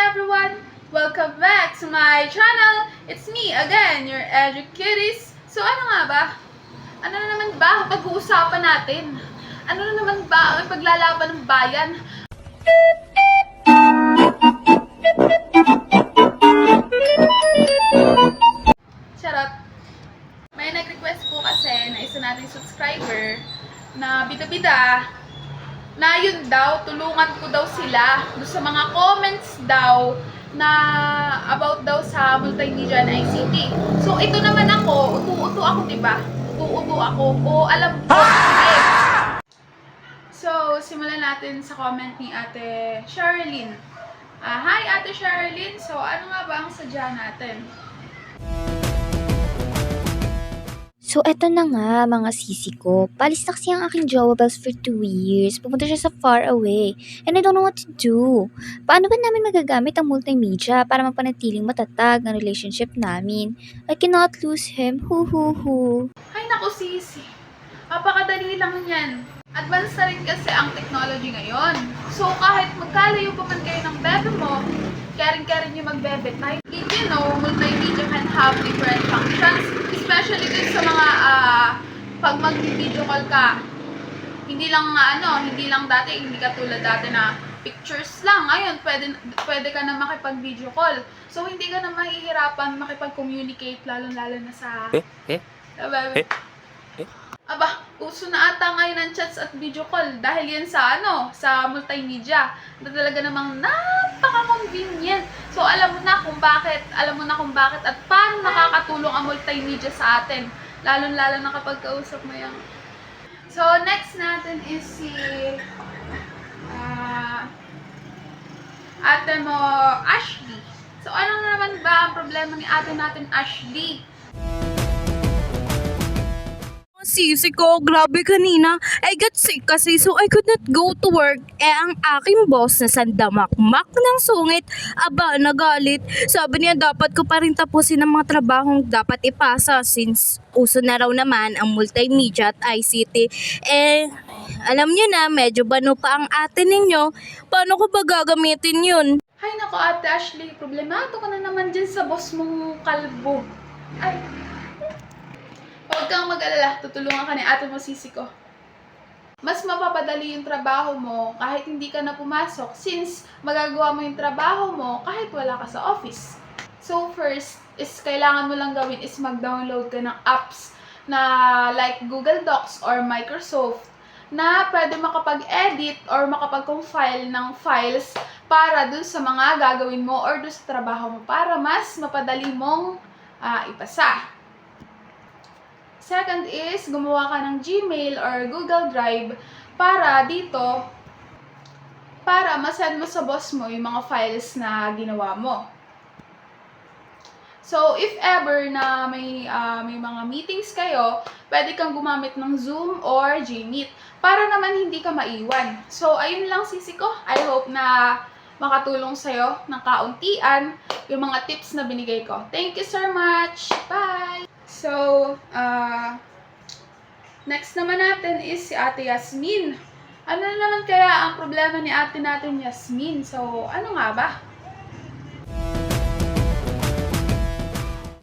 everyone! Welcome back to my channel! It's me again, your Educuties. So ano nga ba? Ano na naman ba ang pag-uusapan natin? Ano na naman ba ang paglalaban ng bayan? Charot! May nag-request po kasi na isa nating subscriber na bida-bida na yun daw, tulungan ko daw sila doon sa mga comments daw na about daw sa multimedia and ICT. So, ito naman ako, utu-utu ako, diba? Utu-utu ako. O, alam ko. Sige. So, simulan natin sa comment ni Ate Sherilyn. Hi, Ate Sherilyn. So, ano nga ba ang sadya natin? So, eto na nga, mga sisi ko. Palis na kasi ang aking jowa bells for 2 years. Pupunta siya sa far away. And I don't know what to do. Paano ba namin magagamit ang multimedia para mapanatiling matatag ang relationship namin? I cannot lose him. Hu. Ay, naku, sisi. Napakadali lang yan. Advanced na rin kasi ang technology ngayon. So, kahit magkalayo pa man kayo ng bebe mo, caring nyo magbebe type. You know, multimedia can have different functions. Especially dun sa mga pag mag-video call ka. Hindi lang dati, hindi katulad dati na pictures lang. Ngayon, pwede ka na makipag-video call. So, hindi ka na mahihirapan makipag-communicate, lalo-lalo na sa Aba, uso na ata ngayon ang chats at video call dahil yan sa sa multimedia. Na talaga namang napaka-convenient. So alam mo na kung bakit at paano nakakatulong ang multimedia sa atin. Lalo-lalo na kapag kausap mo yan. So next natin is si ate mo Ashley. So ano naman ba ang problema ni ate natin Ashley? Sisi ko, grabe kanina. I got sick kasi so I could not go to work. Ang aking boss na sandamakmak ng sungit, aba, nagalit. Sabi niya dapat ko pa rin tapusin ang mga trabahong dapat ipasa since uso na raw naman ang multimedia at ICT. Alam niyo na, medyo bano pa ang ate ninyo. Paano ko ba gagamitin yun? Hay nako ate Ashley, problemato ka na naman dyan sa boss mong kalbo. Ay, huwag kang mag-alala, tutulungan ka ni ate mo sisi ko. Mas mapapadali yung trabaho mo kahit hindi ka na pumasok since magagawa mo yung trabaho mo kahit wala ka sa office. So first is kailangan mo lang gawin is mag-download ka ng apps na like Google Docs or Microsoft na pwede makapag-edit or makapag-compile ng files para dun sa mga gagawin mo or dun sa trabaho mo para mas mapadali mong ipasa. Second is, gumawa ka ng Gmail or Google Drive para masend mo sa boss mo yung mga files na ginawa mo. So, if ever na may mga meetings kayo, pwede kang gumamit ng Zoom or Gmeet para naman hindi ka maiwan. So, ayun lang sisi ko. I hope na makatulong sa'yo ng kauntian yung mga tips na binigay ko. Thank you so much! Bye! So, next naman natin is si Ate Yasmin. Ano naman kaya ang problema ni ate natin Yasmin? So, ano nga ba?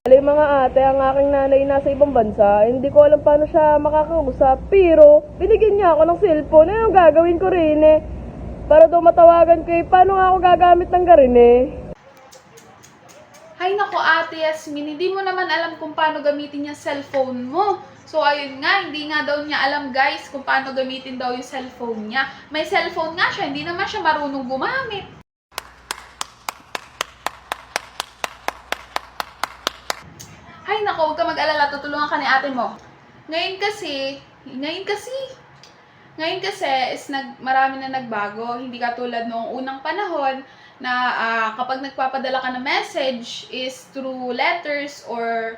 Mga ate, ang aking nanay nasa ibang bansa, hindi ko alam paano siya makakausap, pero binigyan niya ako ng cellphone. Ano yung gagawin ko rin para daw matawagan ko paano nga ako gagamit ng garin Hay nako ate Yasmin, hindi mo naman alam kung paano gamitin yung cellphone mo. So ayun nga, hindi nga daw niya alam guys kung paano gamitin daw yung cellphone niya. May cellphone nga siya, hindi naman siya marunong gumamit. Hay nako, huwag ka mag-alala, tutulungan ka ni ate mo. Ngayon kasi is marami na nagbago. Hindi katulad noong unang panahon na kapag nagpapadala ka ng message is through letters or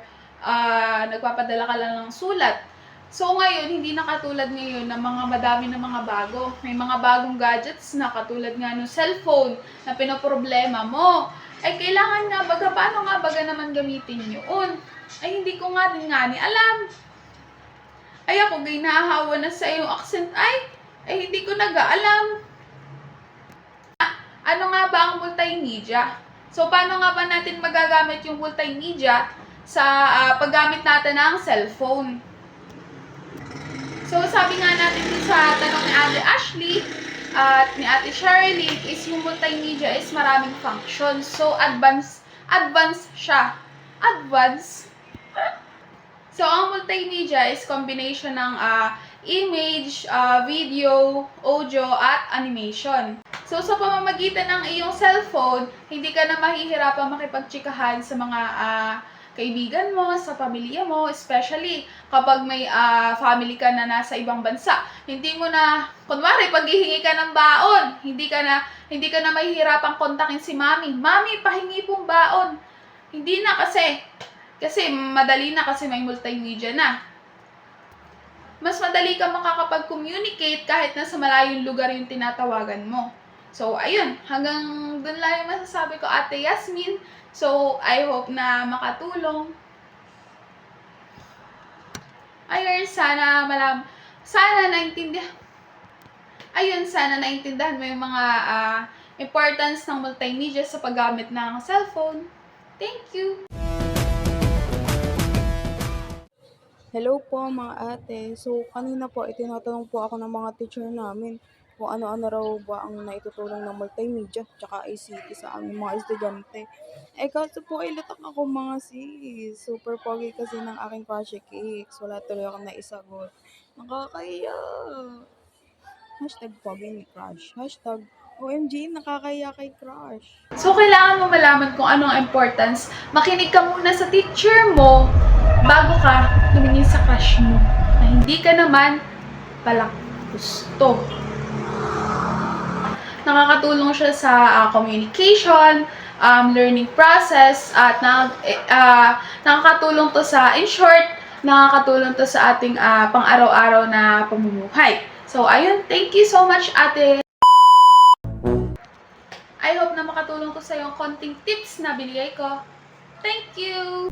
nagpapadala ka lang ng sulat. So ngayon, hindi na katulad ngayon na madami na mga bago. May mga bagong gadgets na katulad nga ng cellphone na pinoproblema mo. Ay kailangan nga baga, paano nga baga naman gamitin yun? Ay hindi ko nga din alam. Ay ako gay nahahawa na sa iyong accent ay hindi ko nag-aalam. Ano nga ba ang multimedia? So, paano nga ba natin magagamit yung multimedia sa paggamit natin ng cellphone? So, sabi nga natin dun sa tanong ni Ate Ashley at ni Ate Sherilyn is yung multimedia is maraming functions. So, advanced siya. Advanced. So, ang multimedia is combination ng image, video, audio, at animation. So, sa pamamagitan ng iyong cellphone, hindi ka na mahihirapang makipagtsikahan sa mga kaibigan mo, sa pamilya mo, especially kapag may family ka na nasa ibang bansa. Hindi mo na, kunwari, paghihingi ka ng baon, hindi ka na mahihirapang kontakin si mami. Mami, pahingi pong baon. Hindi na kasi madali na kasi may multimedia na. Mas madali ka makakapag-communicate kahit nasa malayong lugar yung tinatawagan mo. So, ayun. Hanggang dun lang yung masasabi ko, Ate Yasmin. So, I hope na makatulong. Ayun, sana naintindihan. Ayun, sana naintindihan mo yung mga importance ng multimedia sa paggamit ng cellphone. Thank you! Hello po mga ate. So kanina po itinatanong po ako ng mga teacher namin kung ano-ano raw ba ang naitutulong ng multimedia tsaka ICT sa aming mga estudyante. Kaso po latak ako mga sis. Super pogi kasi ng aking crush cakes. Wala tuloy ako naisagot. Nakakaya. #pogi ni crush. #OMG nakakaya kay crush. So, kailangan mo malaman kung ano ang importance. Makinig ka muna sa teacher mo bago ka tumingin sa crush mo na hindi ka naman pala gusto. Nakakatulong siya sa communication, learning process, at nakakatulong to sa, in short, nakakatulong to sa ating pang-araw-araw na pamumuhay. So, ayun. Thank you so much, Ate. I hope na makatulong to sa yung konting tips na binigay ko. Thank you!